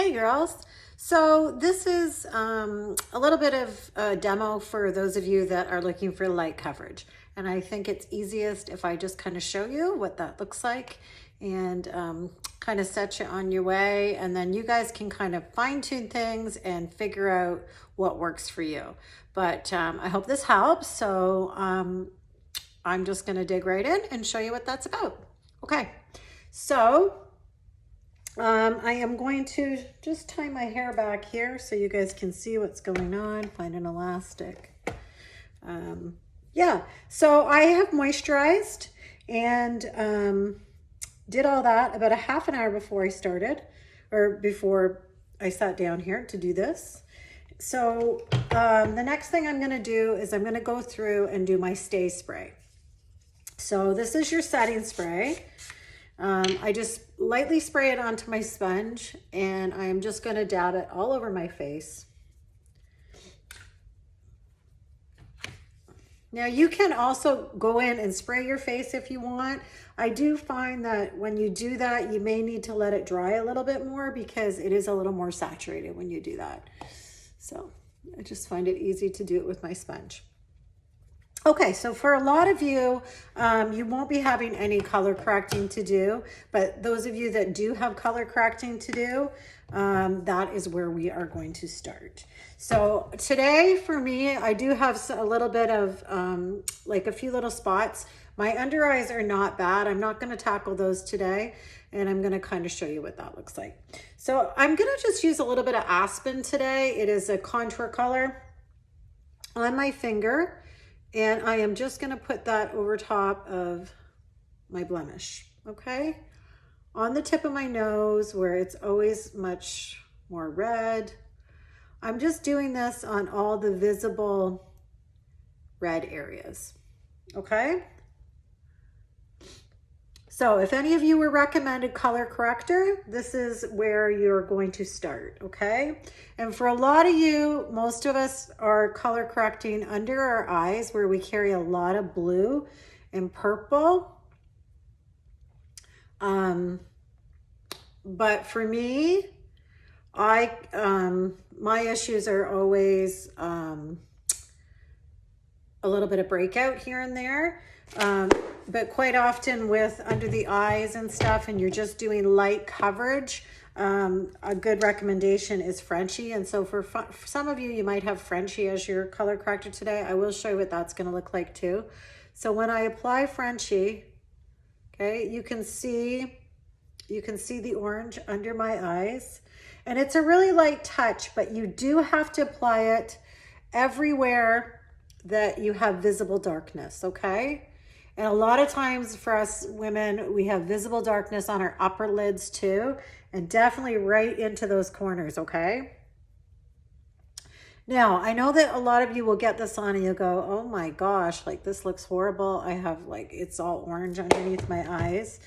Hey girls. So this is a little bit of a demo for those of you that are looking for light coverage. And I think it's easiest if I just kind of show you what that looks like and kind of set you on your way. And then you guys can kind of fine tune things and figure out what works for you. But I hope this helps. So I'm just going to dig right in and show you what that's about. Okay, so I am going to just tie my hair back here so you guys can see what's going on. Find an elastic. Yeah, so I have moisturized and did all that about a half an hour before I started, or before I sat down here to do this. So the next thing I'm going to do is I'm going to go through and do my stay spray. So this is your setting spray. I just lightly spray it onto my sponge and I'm just going to dab it all over my face. Now you can also go in and spray your face if you want. I do find that when you do that, you may need to let it dry a little bit more because it is a little more saturated when you do that. So I just find it easy to do it with my sponge. Okay, so for a lot of you, you won't be having any color correcting to do, but those of you that do have color correcting to do, that is where we are going to start. So today for me, I do have a little bit of like a few little spots. My under eyes are not bad. I'm not going to tackle those today, and I'm going to kind of show you what that looks like. So I'm going to just use a little bit of Aspen today. It is a contour color on my finger. And I am just going to put that over top of my blemish, okay? On the tip of my nose where it's always much more red. I'm just doing this on all the visible red areas, okay? So if any of you were recommended color corrector, this is where you're going to start, okay? And for a lot of you, most of us are color correcting under our eyes where we carry a lot of blue and purple. But for me, my issues are always a little bit of breakout here and there. But quite often with under the eyes and stuff, and you're just doing light coverage, a good recommendation is Frenchie. And so for some of you, you might have Frenchie as your color corrector today. I will show you what that's going to look like too. So when I apply Frenchie, okay, you can see the orange under my eyes, and it's a really light touch, but you do have to apply it everywhere that you have visible darkness, okay? And a lot of times for us women, we have visible darkness on our upper lids too, and definitely right into those corners, okay? Now, I know that a lot of you will get this on and you'll go, oh my gosh, like this looks horrible. I have like, it's all orange underneath my eyes.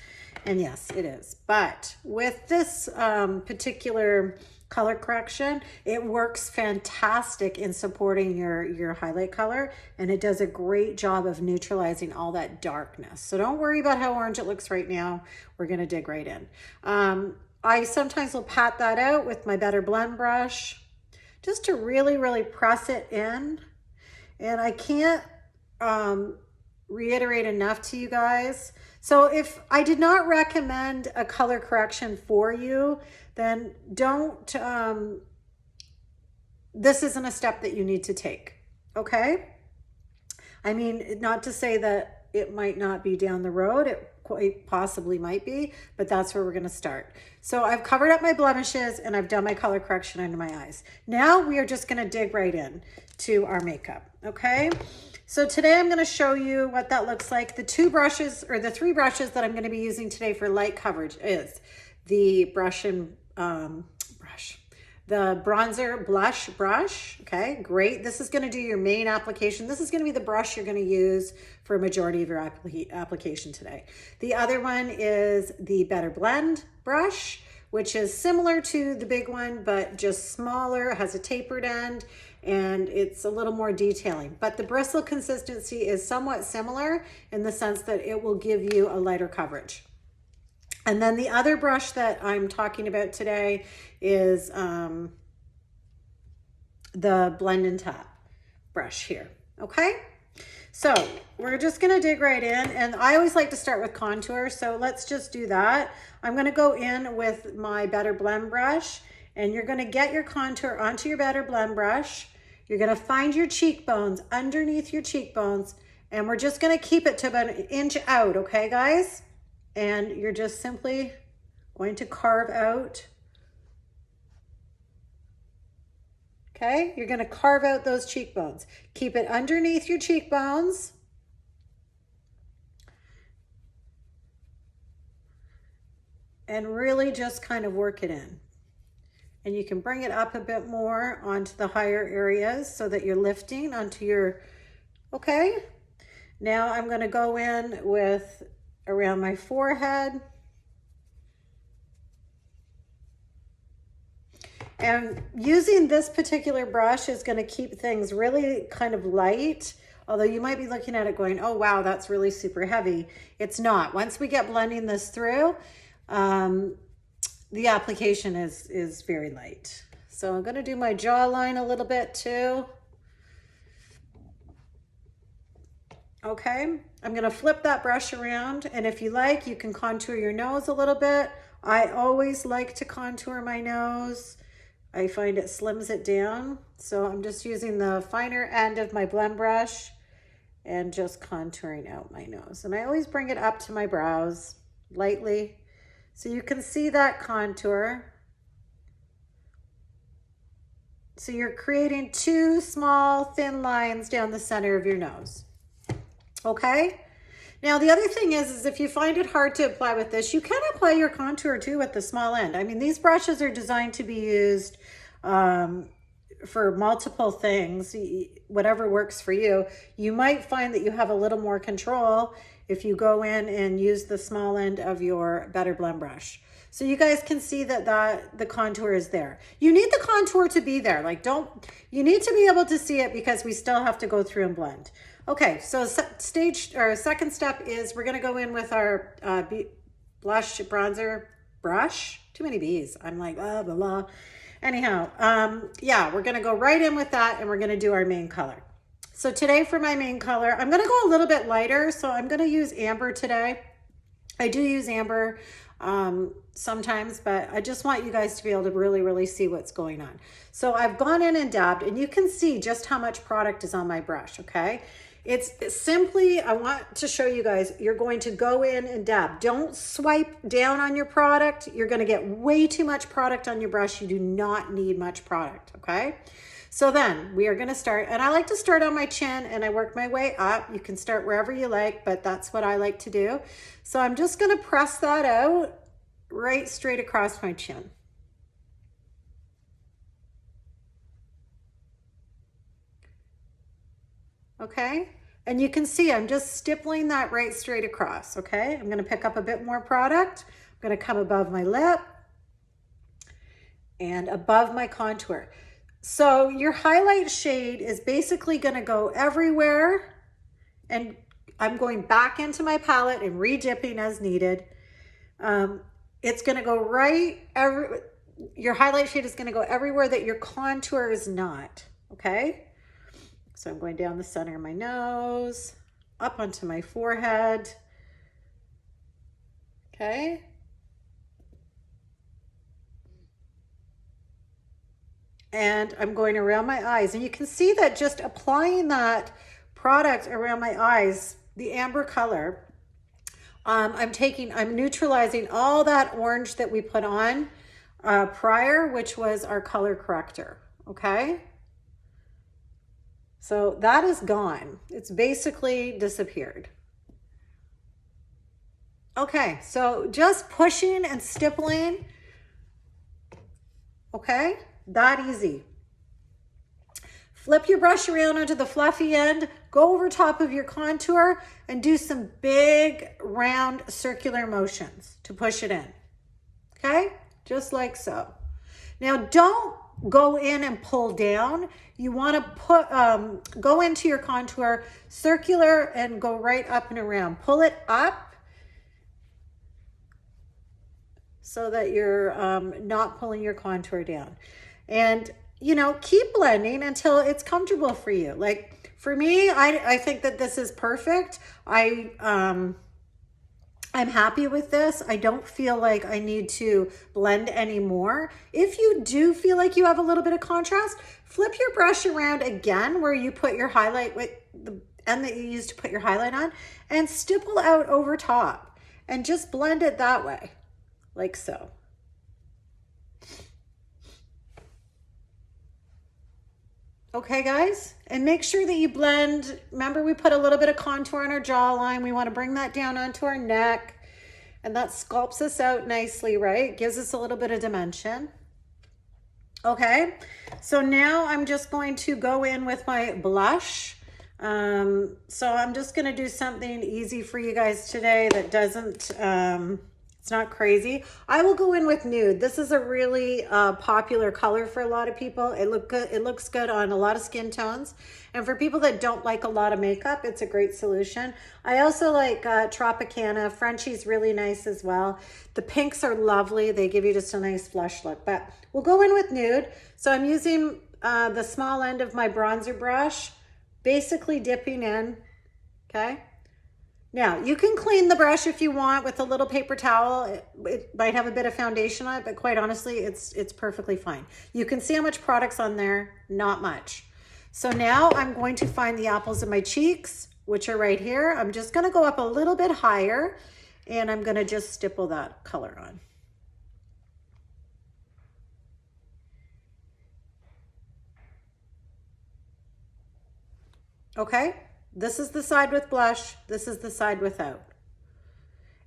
And yes, it is. But with this particular color correction, it works fantastic in supporting your highlight color, and it does a great job of neutralizing all that darkness. So don't worry about how orange it looks right now. We're going to dig right in. I sometimes will pat that out with my Better Blend brush just to really, really press it in. And I can't reiterate enough to you guys. So if I did not recommend a color correction for you, then don't, this isn't a step that you need to take, okay? I mean, not to say that it might not be down the road, it quite possibly might be, but that's where we're gonna start. So I've covered up my blemishes and I've done my color correction under my eyes. Now we are just gonna dig right in to our makeup, okay? So today I'm going to show you what that looks like. The three brushes that I'm going to be using today for light coverage is the the bronzer blush brush. Okay, great. This is going to do your main application. This is going to be the brush you're going to use for a majority of your application today. The other one is the Better Blend brush, which is similar to the big one, but just smaller. It has a tapered end and it's a little more detailing. But the bristle consistency is somewhat similar in the sense that it will give you a lighter coverage. And then the other brush that I'm talking about today is the Blend and Tap brush here, okay? So we're just gonna dig right in, and I always like to start with contour, so let's just do that. I'm gonna go in with my Better Blend brush, and you're gonna get your contour onto your Better Blend brush. You're gonna find your cheekbones underneath your cheekbones, and we're just gonna keep it to about an inch out, okay guys? And you're just simply going to carve out. Okay, you're gonna carve out those cheekbones. Keep it underneath your cheekbones. And really just kind of work it in. And you can bring it up a bit more onto the higher areas so that you're lifting onto your, okay? Now I'm gonna go in with around my forehead. And using this particular brush is going to keep things really kind of light, although you might be looking at it going, oh wow, that's really super heavy. It's not. Once we get blending this through, the application is very light. So I'm going to do my jawline a little bit too. Okay, I'm going to flip that brush around, and if you like, you can contour your nose a little bit. I always like to contour my nose. I find it slims it down. So I'm just using the finer end of my blend brush and just contouring out my nose. And I always bring it up to my brows lightly so you can see that contour. So you're creating two small thin lines down the center of your nose. Okay? Now the other thing is if you find it hard to apply with this, you can apply your contour too with the small end. I mean, these brushes are designed to be used for multiple things, whatever works for you. You might find that you have a little more control if you go in and use the small end of your Better Blend brush. So you guys can see that the contour is there. You need the contour to be there. Like you need to be able to see it because we still have to go through and blend. Okay, so second step is we're gonna go in with our blush bronzer brush. Too many B's. I'm like, blah, blah, blah. Anyhow, yeah, we're gonna go right in with that and we're gonna do our main color. So today for my main color, I'm gonna go a little bit lighter. So I'm gonna use amber today. I do use amber sometimes, but I just want you guys to be able to really, really see what's going on. So I've gone in and dabbed, and you can see just how much product is on my brush, okay? It's simply, I want to show you guys, you're going to go in and dab. Don't swipe down on your product. You're gonna get way too much product on your brush. You do not need much product, okay? So then we are gonna start, and I like to start on my chin and I work my way up. You can start wherever you like, but that's what I like to do. So I'm just gonna press that out right straight across my chin. Okay, and you can see I'm just stippling that right straight across, okay? I'm gonna pick up a bit more product. I'm gonna come above my lip and above my contour. So your highlight shade is basically gonna go everywhere, and I'm going back into my palette and re-dipping as needed. It's gonna go your highlight shade is gonna go everywhere that your contour is not, okay? So I'm going down the center of my nose, up onto my forehead, okay? And I'm going around my eyes. And you can see that just applying that product around my eyes, the amber color, I'm neutralizing all that orange that we put on prior, which was our color corrector, okay? So that is gone. It's basically disappeared. Okay, so just pushing and stippling, okay? That easy. Flip your brush around onto the fluffy end, go over top of your contour and do some big round circular motions to push it in, okay? Just like so. Now don't go in and pull down. You want to go into your contour circular and go right up and around. Pull it up so that you're not pulling your contour down. And, you know, keep blending until it's comfortable for you. Like for me, I think that this is perfect. I'm happy with this. I don't feel like I need to blend anymore. If you do feel like you have a little bit of contrast, flip your brush around again where you put your highlight with the end that you used to put your highlight on, and stipple out over top and just blend it that way, like so. Okay, guys, and make sure that you blend. Remember, we put a little bit of contour on our jawline. We want to bring that down onto our neck, and that sculpts us out nicely, right? Gives us a little bit of dimension. Okay, so now I'm just going to go in with my blush. So I'm just going to do something easy for you guys today that doesn't, it's not crazy. I will go in with nude. This is a really popular color for a lot of people. It looks good on a lot of skin tones. And for people that don't like a lot of makeup, it's a great solution. I also like Tropicana. Frenchie's really nice as well. The pinks are lovely. They give you just a nice flush look. But we'll go in with nude. So I'm using the small end of my bronzer brush, basically dipping in, okay? Now, you can clean the brush if you want with a little paper towel. It might have a bit of foundation on it, but quite honestly, it's perfectly fine. You can see how much product's on there, not much. So now I'm going to find the apples of my cheeks, which are right here. I'm just gonna go up a little bit higher, and I'm gonna just stipple that color on. Okay, this is the side with blush, this is the side without.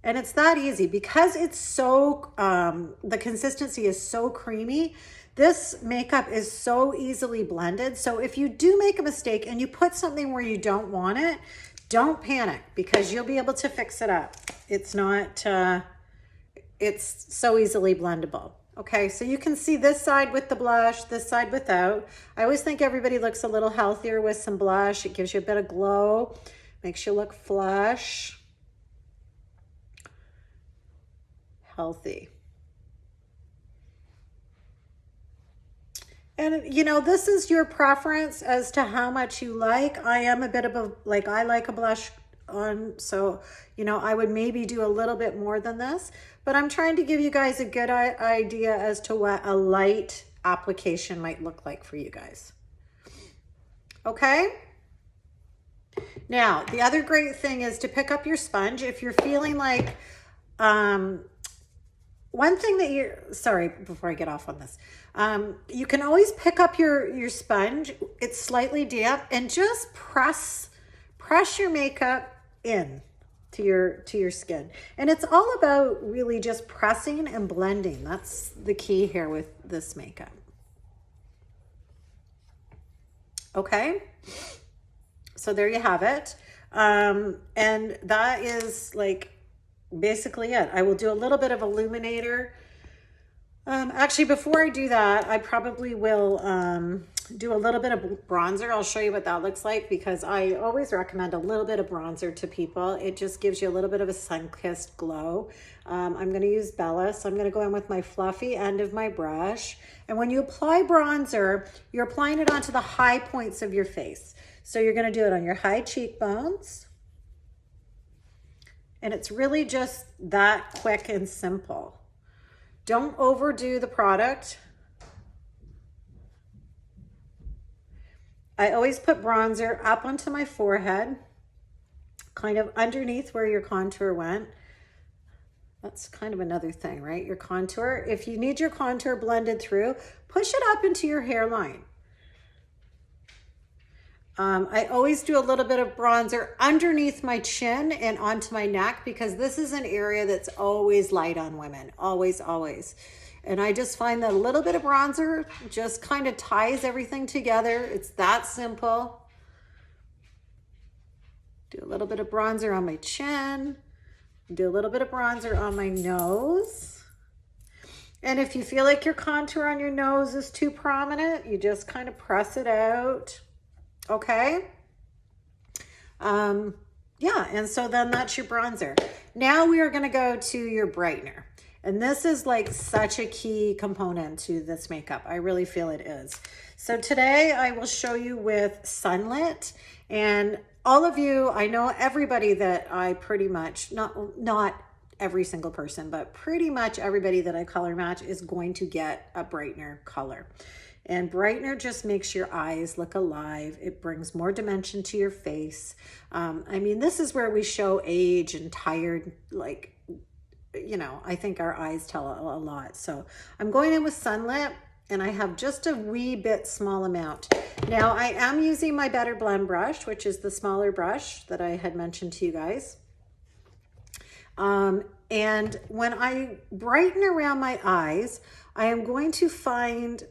And it's that easy because it's so, the consistency is so creamy. This makeup is so easily blended. So if you do make a mistake and you put something where you don't want it, don't panic because you'll be able to fix it up. It's not, it's so easily blendable. Okay, so you can see this side with the blush, this side without. I always think everybody looks a little healthier with some blush. It gives you a bit of glow, makes you look flush, healthy. And you know, this is your preference as to how much you like. I am a bit of a, like, I like a blush on, so you know, I would maybe do a little bit more than this, but I'm trying to give you guys a good idea as to what a light application might look like for you guys. Okay, now the other great thing is to pick up your sponge if you're feeling like one thing that you're, sorry, before I get off on this, you can always pick up your sponge. It's slightly damp, and just press your makeup in to your skin. And it's all about really just pressing and blending. That's the key here with this makeup. Okay, so there you have it. And that is like basically it. I will do a little bit of Illuminator. Actually, before I do that, I probably will do a little bit of bronzer. I'll show you what that looks like because I always recommend a little bit of bronzer to people. It just gives you a little bit of a sun-kissed glow. I'm going to use Bella, so I'm going to go in with my fluffy end of my brush. And when you apply bronzer, you're applying it onto the high points of your face. So you're going to do it on your high cheekbones. And it's really just that quick and simple. Don't overdo the product. I always put bronzer up onto my forehead, kind of underneath where your contour went. That's kind of another thing, right? Your contour. If you need your contour blended through, push it up into your hairline. I always do a little bit of bronzer underneath my chin and onto my neck because this is an area that's always light on women, always, always. And I just find that a little bit of bronzer just kind of ties everything together. It's that simple. Do a little bit of bronzer on my chin, do a little bit of bronzer on my nose. And if you feel like your contour on your nose is too prominent, you just kind of press it out. Okay. Yeah, and so then that's your bronzer. Now we are going to go to your brightener. And this is like such a key component to this makeup. I really feel it is. So today I will show you with Sunlit, and all of you, I know everybody that I pretty much, not every single person, but pretty much everybody that I color match is going to get a Brightener color. And Brightener just makes your eyes look alive. It brings more dimension to your face. I mean, this is where we show age and tired, like, you know, I think our eyes tell a lot. So I'm going in with Sunlit, and I have just a wee bit small amount. Now I am using my Better Blend brush, which is the smaller brush that I had mentioned to you guys. And when I brighten around my eyes, I am going to find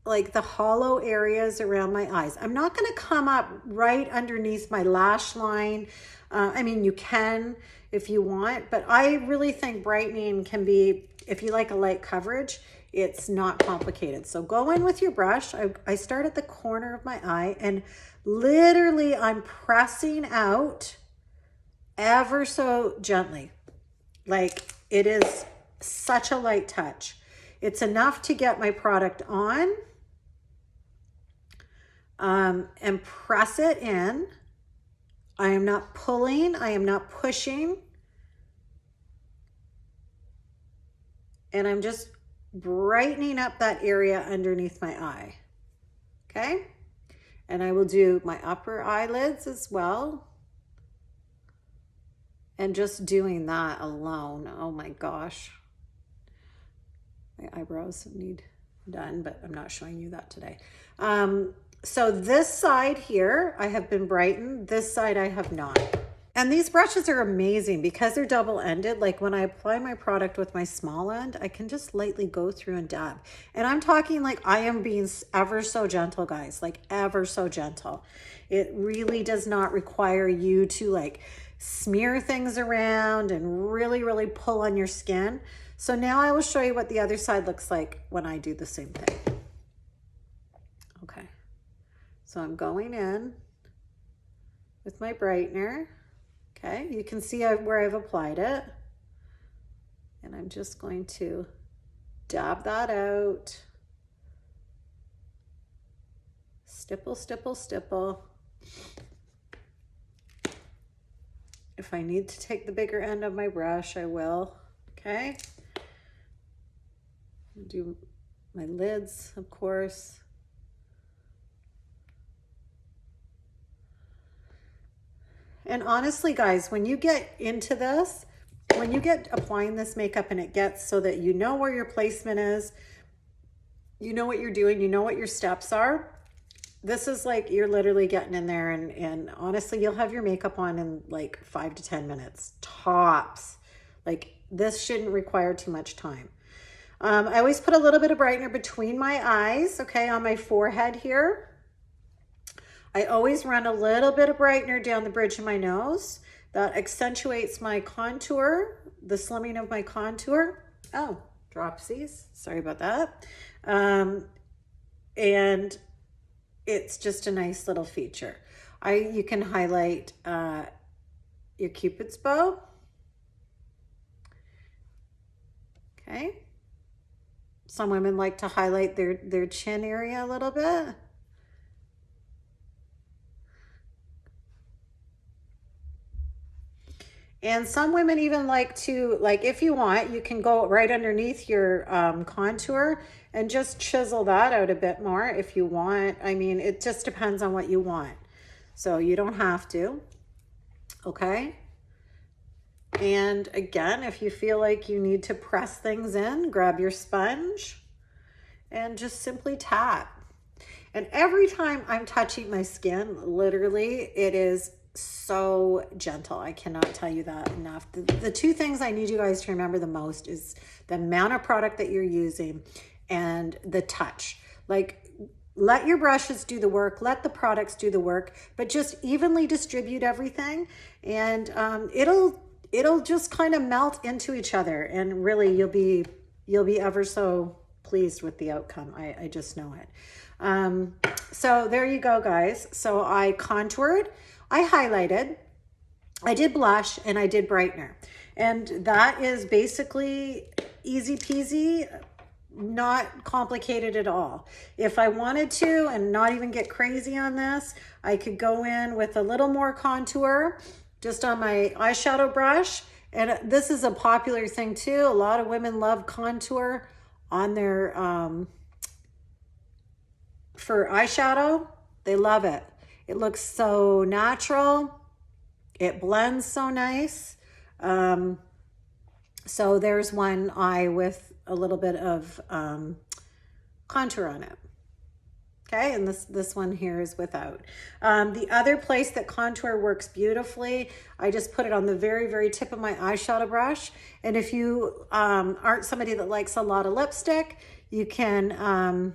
like the hollow areas around my eyes. I'm not going to come up right underneath my lash line. I mean, you can if you want, but I really think brightening can be, if you like a light coverage, it's not complicated. So go in with your brush. I start at the corner of my eye, and literally I'm pressing out ever so gently. Like, it is such a light touch. It's enough to get my product on, and press it in. I am not pulling, I am not pushing. And I'm just brightening up that area underneath my eye. Okay? And I will do my upper eyelids as well. And just doing that alone, oh my gosh. My eyebrows need done, but I'm not showing you that today. So this side here, I have been brightened. This side I have not. And these brushes are amazing because they're double-ended. Like when I apply my product with my small end, I can just lightly go through and dab. And I'm talking like I am being ever so gentle, guys, like ever so gentle. It really does not require you to like smear things around and really, really pull on your skin. So now I will show you what the other side looks like when I do the same thing. Okay. So I'm going in with my brightener. Okay, you can see where I've applied it. And I'm just going to dab that out. Stipple, stipple, stipple. If I need to take the bigger end of my brush, I will. Okay. Do my lids, of course. And honestly, guys, when you get into this, when you get applying this makeup and it gets so that you know where your placement is, you know what you're doing, you know what your steps are, this is like you're literally getting in there, and honestly, you'll have your makeup on in like 5 to 10 minutes, tops. Like this shouldn't require too much time. I always put a little bit of brightener between my eyes, okay, on my forehead here. I always run a little bit of brightener down the bridge of my nose. That accentuates my contour, the slimming of my contour. Oh, dropsies, sorry about that. And it's just a nice little feature. You can highlight your Cupid's bow. Okay. Some women like to highlight their chin area a little bit. And some women even like to, like if you want, you can go right underneath your contour and just chisel that out a bit more if you want. I mean, it just depends on what you want. So you don't have to, okay? And again, if you feel like you need to press things in, grab your sponge and just simply tap. And every time I'm touching my skin, literally, it is so gentle. I cannot tell you that enough. The two things I need you guys to remember the most is the amount of product that you're using and the touch. Like, let your brushes do the work, let the products do the work, but just evenly distribute everything, and it'll just kind of melt into each other, and really you'll be ever so pleased with the outcome. I just know it. So there you go, guys. So I contoured, I highlighted, I did blush, and I did brightener. And that is basically easy peasy, not complicated at all. If I wanted to and not even get crazy on this, I could go in with a little more contour just on my eyeshadow brush. And this is a popular thing too. A lot of women love contour on their, for eyeshadow. They love it. It looks so natural. It blends so nice. So there's one eye with a little bit of contour on it. Okay, and this one here is without. The other place that contour works beautifully, I just put it on the very, very tip of my eyeshadow brush. And if you aren't somebody that likes a lot of lipstick, you can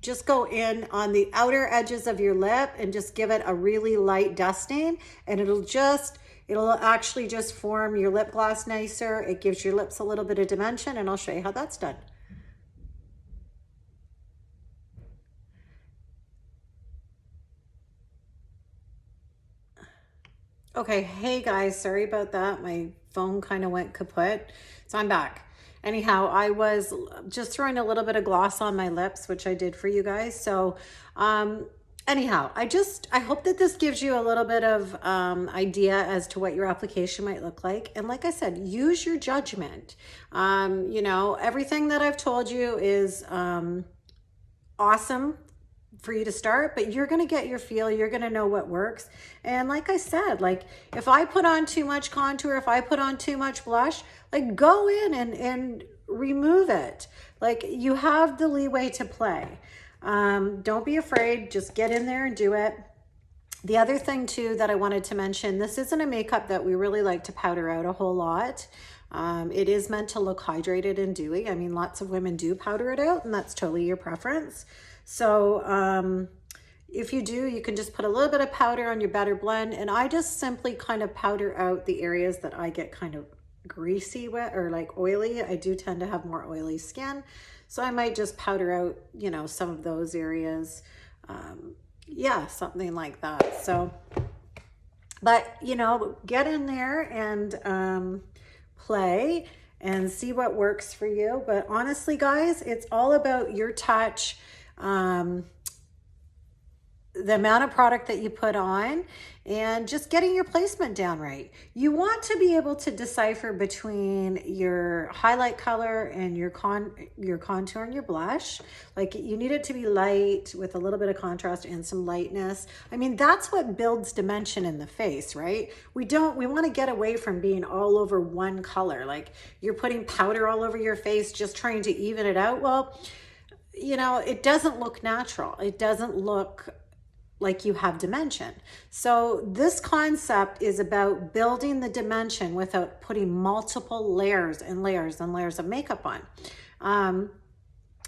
just go in on the outer edges of your lip and just give it a really light dusting, and it'll actually just form your lip gloss nicer. It gives your lips a little bit of dimension, and I'll show you how that's done. Okay, hey guys, sorry about that. My phone kind of went kaput, so I'm back. Anyhow, I was just throwing a little bit of gloss on my lips, which I did for you guys. So anyhow, I hope that this gives you a little bit of idea as to what your application might look like. And like I said, use your judgment. You know, everything that I've told you is awesome for you to start, but you're going to get your feel. You're going to know what works. And like I said, like if I put on too much contour, if I put on too much blush, like go in and remove it. Like you have the leeway to play. Don't be afraid. Just get in there and do it. The other thing too that I wanted to mention, this isn't a makeup that we really like to powder out a whole lot. It is meant to look hydrated and dewy. I mean, lots of women do powder it out, and that's totally your preference. So if you do, you can just put a little bit of powder on your Better Blend, and I just simply kind of powder out the areas that I get kind of greasy with or like oily. I do tend to have more oily skin, so I might just powder out, you know, some of those areas. Yeah, something like that. So, but you know, get in there and play and see what works for you. But honestly, guys, it's all about your touch, the amount of product that you put on, and just getting your placement down right. You want to be able to decipher between your highlight color and your contour and your blush. Like you need it to be light with a little bit of contrast and some lightness. I mean, that's what builds dimension in the face, right? We want to get away from being all over one color. Like you're putting powder all over your face, just trying to even it out. Well, you know, it doesn't look natural. It doesn't look like you have dimension. So this concept is about building the dimension without putting multiple layers and layers and layers of makeup on.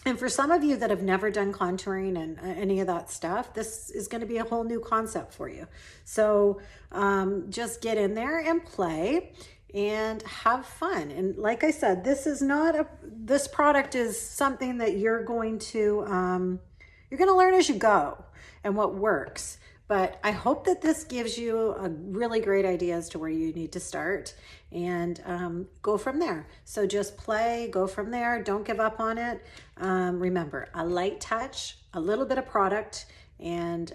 And for some of you that have never done contouring and any of that stuff, this is going to be a whole new concept for you. So just get in there and play and have fun. And like I said, this product is something that you're going to learn as you go and what works. But I hope that this gives you a really great idea as to where you need to start and go from there. So just play, go from there. Don't give up on it. Remember, a light touch, a little bit of product, and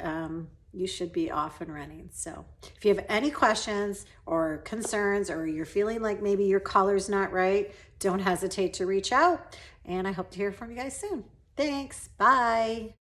you should be off and running. So if you have any questions or concerns, or you're feeling like maybe your color's not right, don't hesitate to reach out. And I hope to hear from you guys soon. Thanks. Bye.